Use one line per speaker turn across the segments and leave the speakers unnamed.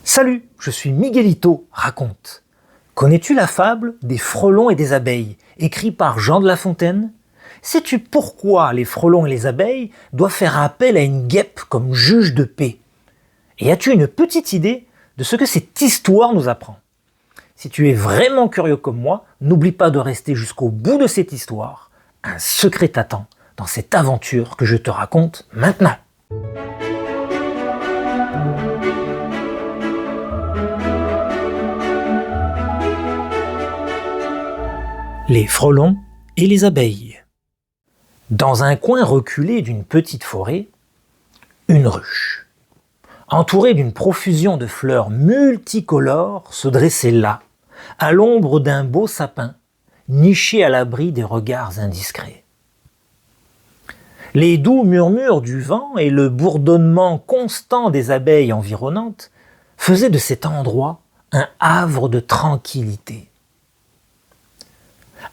Salut, je suis Miguelito, raconte. Connais-tu la fable des frelons et des abeilles, écrite par Jean de La Fontaine? Sais-tu pourquoi les frelons et les abeilles doivent faire appel à une guêpe comme juge de paix? Et as-tu une petite idée de ce que cette histoire nous apprend? Si tu es vraiment curieux comme moi, n'oublie pas de rester jusqu'au bout de cette histoire. Un secret t'attend dans cette aventure que je te raconte maintenant. Les frelons et les abeilles. Dans un coin reculé d'une petite forêt, une ruche, entourée d'une profusion de fleurs multicolores, se dressait là, à l'ombre d'un beau sapin, niché à l'abri des regards indiscrets. Les doux murmures du vent et le bourdonnement constant des abeilles environnantes faisaient de cet endroit un havre de tranquillité.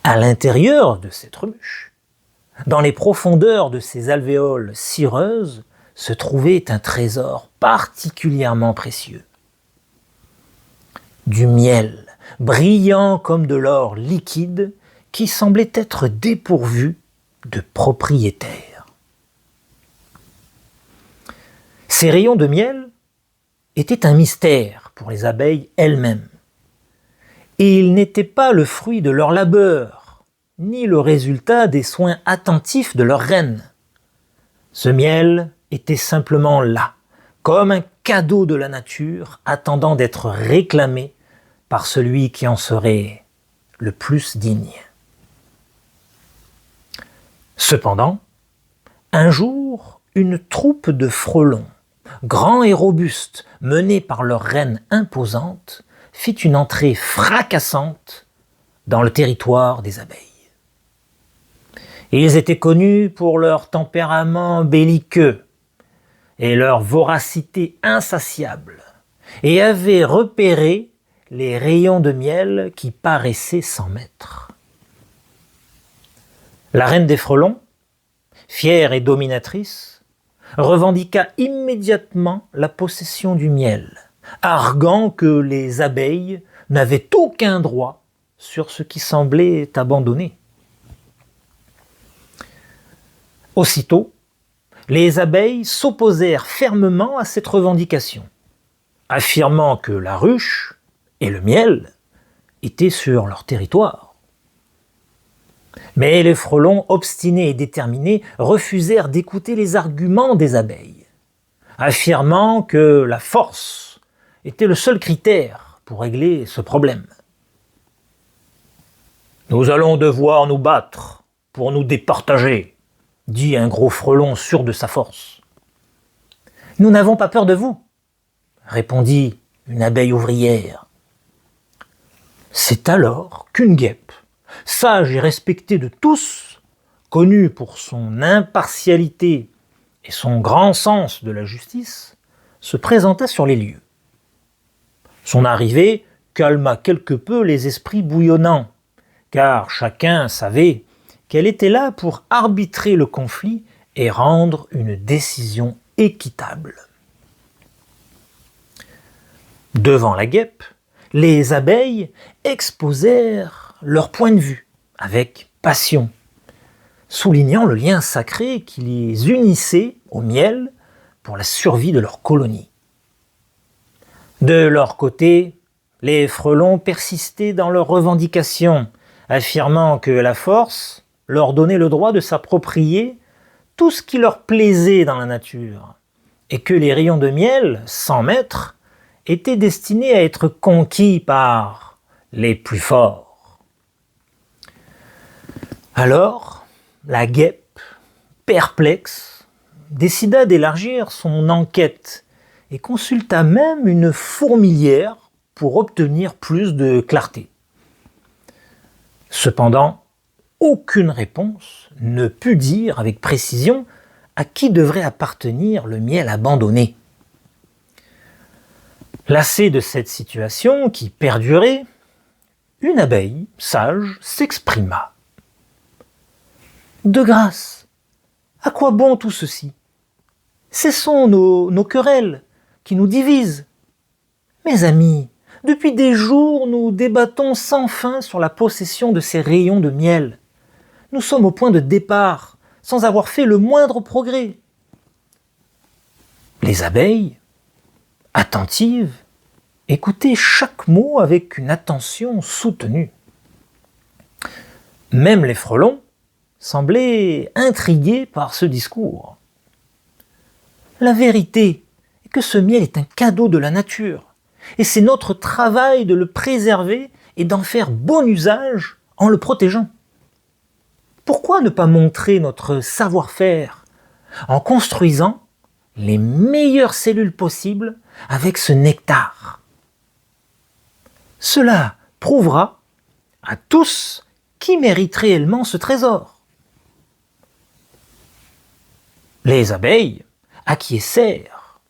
À l'intérieur de cette ruche, dans les profondeurs de ses alvéoles cireuses, se trouvait un trésor particulièrement précieux. Du miel, brillant comme de l'or liquide, qui semblait être dépourvu de propriétaire. Ces rayons de miel étaient un mystère pour les abeilles elles-mêmes. Et ils n'étaient pas le fruit de leur labeur, ni le résultat des soins attentifs de leur reine. Ce miel était simplement là, comme un cadeau de la nature, attendant d'être réclamé par celui qui en serait le plus digne. Cependant, un jour, une troupe de frelons, grands et robustes, menés par leur reine imposante, fit une entrée fracassante dans le territoire des abeilles. Ils étaient connus pour leur tempérament belliqueux et leur voracité insatiable, et avaient repéré les rayons de miel qui paraissaient s'en mettre. La reine des frelons, fière et dominatrice, revendiqua immédiatement la possession du miel, arguant que les abeilles n'avaient aucun droit sur ce qui semblait abandonné. Aussitôt, les abeilles s'opposèrent fermement à cette revendication, affirmant que la ruche et le miel étaient sur leur territoire. Mais les frelons, obstinés et déterminés, refusèrent d'écouter les arguments des abeilles, affirmant que la force était le seul critère pour régler ce problème. « Nous allons devoir nous battre pour nous départager, » dit un gros frelon sûr de sa force. « Nous n'avons pas peur de vous, » répondit une abeille ouvrière. C'est alors qu'une guêpe, sage et respectée de tous, connue pour son impartialité et son grand sens de la justice, se présenta sur les lieux. Son arrivée calma quelque peu les esprits bouillonnants, car chacun savait qu'elle était là pour arbitrer le conflit et rendre une décision équitable. Devant la guêpe, les abeilles exposèrent leur point de vue avec passion, soulignant le lien sacré qui les unissait au miel pour la survie de leur colonie. De leur côté, les frelons persistaient dans leurs revendications, affirmant que la force leur donnait le droit de s'approprier tout ce qui leur plaisait dans la nature, et que les rayons de miel, sans maître, étaient destinés à être conquis par les plus forts. Alors, la guêpe, perplexe, décida d'élargir son enquête et consulta même une fourmilière pour obtenir plus de clarté. Cependant, aucune réponse ne put dire avec précision à qui devrait appartenir le miel abandonné. Lassée de cette situation qui perdurait, une abeille sage s'exprima. « De grâce, à quoi bon tout ceci? Cessons nos querelles qui nous divisent. Mes amis, depuis des jours, nous débattons sans fin sur la possession de ces rayons de miel. Nous sommes au point de départ, sans avoir fait le moindre progrès. Les abeilles, attentives, écoutaient chaque mot avec une attention soutenue. Même les frelons semblaient intrigués par ce discours. La vérité est que ce miel est un cadeau de la nature, et c'est notre travail de le préserver et d'en faire bon usage en le protégeant. Pourquoi ne pas montrer notre savoir-faire en construisant les meilleures cellules possibles avec ce nectar? Cela prouvera à tous qui mérite réellement ce trésor. Les abeilles acquiescèrent,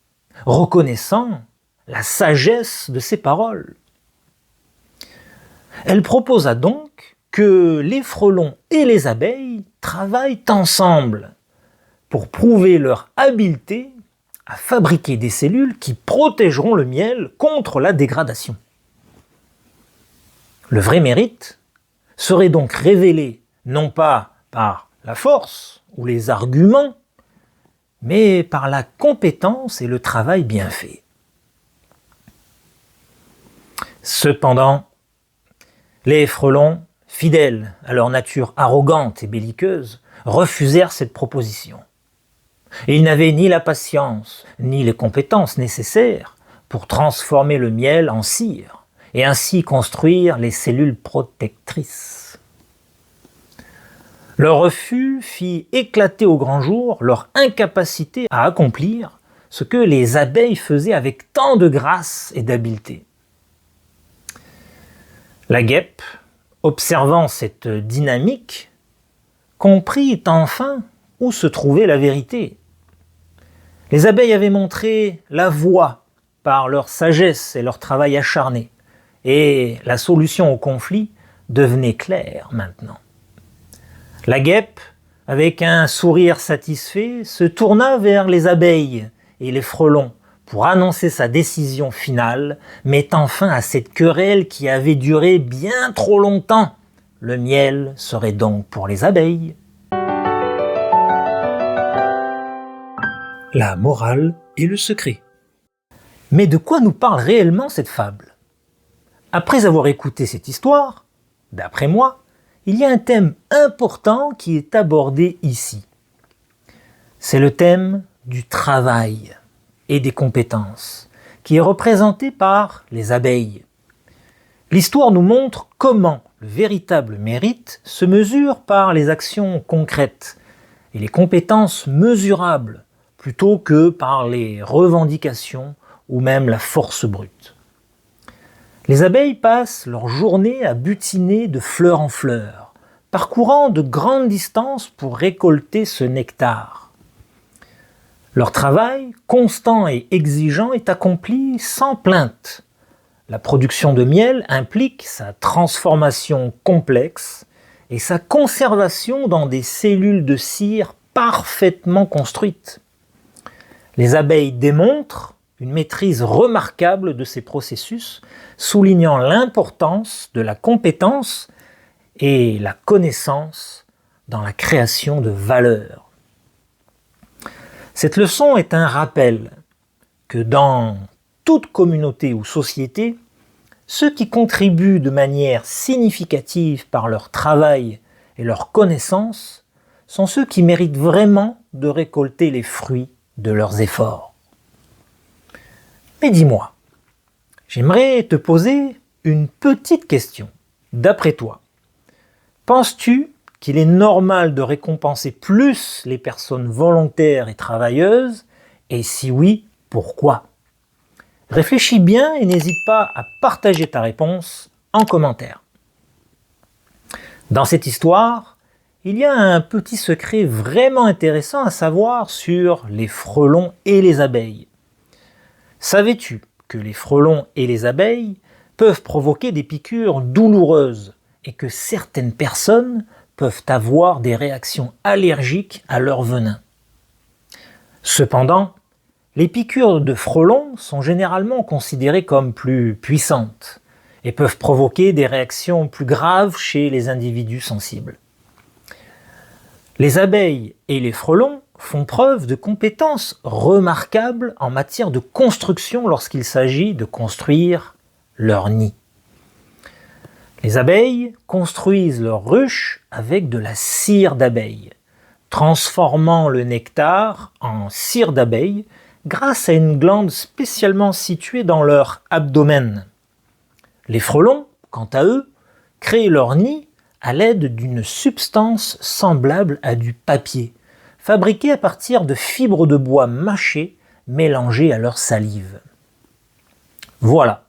reconnaissant la sagesse de ses paroles. Elle proposa donc que les frelons et les abeilles travaillent ensemble pour prouver leur habileté à fabriquer des cellules qui protégeront le miel contre la dégradation. Le vrai mérite serait donc révélé non pas par la force ou les arguments, mais par la compétence et le travail bien fait. Cependant, les frelons, fidèles à leur nature arrogante et belliqueuse, refusèrent cette proposition. Et ils n'avaient ni la patience, ni les compétences nécessaires pour transformer le miel en cire, et ainsi construire les cellules protectrices. Leur refus fit éclater au grand jour leur incapacité à accomplir ce que les abeilles faisaient avec tant de grâce et d'habileté. La guêpe, observant cette dynamique, comprit enfin où se trouvait la vérité. Les abeilles avaient montré la voie par leur sagesse et leur travail acharné, et la solution au conflit devenait claire maintenant. La guêpe, avec un sourire satisfait, se tourna vers les abeilles et les frelons pour annoncer sa décision finale, mettant fin à cette querelle qui avait duré bien trop longtemps. Le miel serait donc pour les abeilles. La morale et le secret. Mais de quoi nous parle réellement cette fable? Après avoir écouté cette histoire, d'après moi, il y a un thème important qui est abordé ici. C'est le thème du travail et des compétences, qui est représenté par les abeilles. L'histoire nous montre comment le véritable mérite se mesure par les actions concrètes et les compétences mesurables, plutôt que par les revendications ou même la force brute. Les abeilles passent leur journée à butiner de fleur en fleur, parcourant de grandes distances pour récolter ce nectar. Leur travail, constant et exigeant, est accompli sans plainte. La production de miel implique sa transformation complexe et sa conservation dans des cellules de cire parfaitement construites. Les abeilles démontrent une maîtrise remarquable de ces processus, soulignant l'importance de la compétence et la connaissance dans la création de valeur. Cette leçon est un rappel que dans toute communauté ou société, ceux qui contribuent de manière significative par leur travail et leur connaissance sont ceux qui méritent vraiment de récolter les fruits de leurs efforts. Mais dis-moi, j'aimerais te poser une petite question. D'après toi, penses-tu qu'il est normal de récompenser plus les personnes volontaires et travailleuses? Et si oui, pourquoi? Réfléchis bien et n'hésite pas à partager ta réponse en commentaire. Dans cette histoire, il y a un petit secret vraiment intéressant à savoir sur les frelons et les abeilles. Savais-tu que les frelons et les abeilles peuvent provoquer des piqûres douloureuses et que certaines personnes peuvent avoir des réactions allergiques à leur venin? Cependant, Les piqûres de frelons sont généralement considérées comme plus puissantes et peuvent provoquer des réactions plus graves chez les individus sensibles. Les abeilles et les frelons font preuve de compétences remarquables en matière de construction lorsqu'il s'agit de construire leur nid. Les abeilles construisent leurs ruches avec de la cire d'abeille, transformant le nectar en cire d'abeille grâce à une glande spécialement située dans leur abdomen. Les frelons, quant à eux, créent leur nid à l'aide d'une substance semblable à du papier, fabriquée à partir de fibres de bois mâchées mélangées à leur salive. Voilà,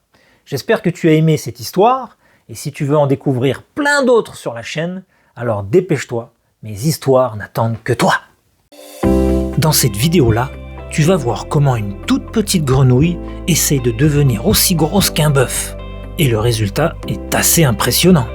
j'espère que tu as aimé cette histoire, et si tu veux en découvrir plein d'autres sur la chaîne, alors dépêche-toi, mes histoires n'attendent que toi. Dans cette vidéo-là, tu vas voir comment une toute petite grenouille essaie de devenir aussi grosse qu'un bœuf, et le résultat est assez impressionnant.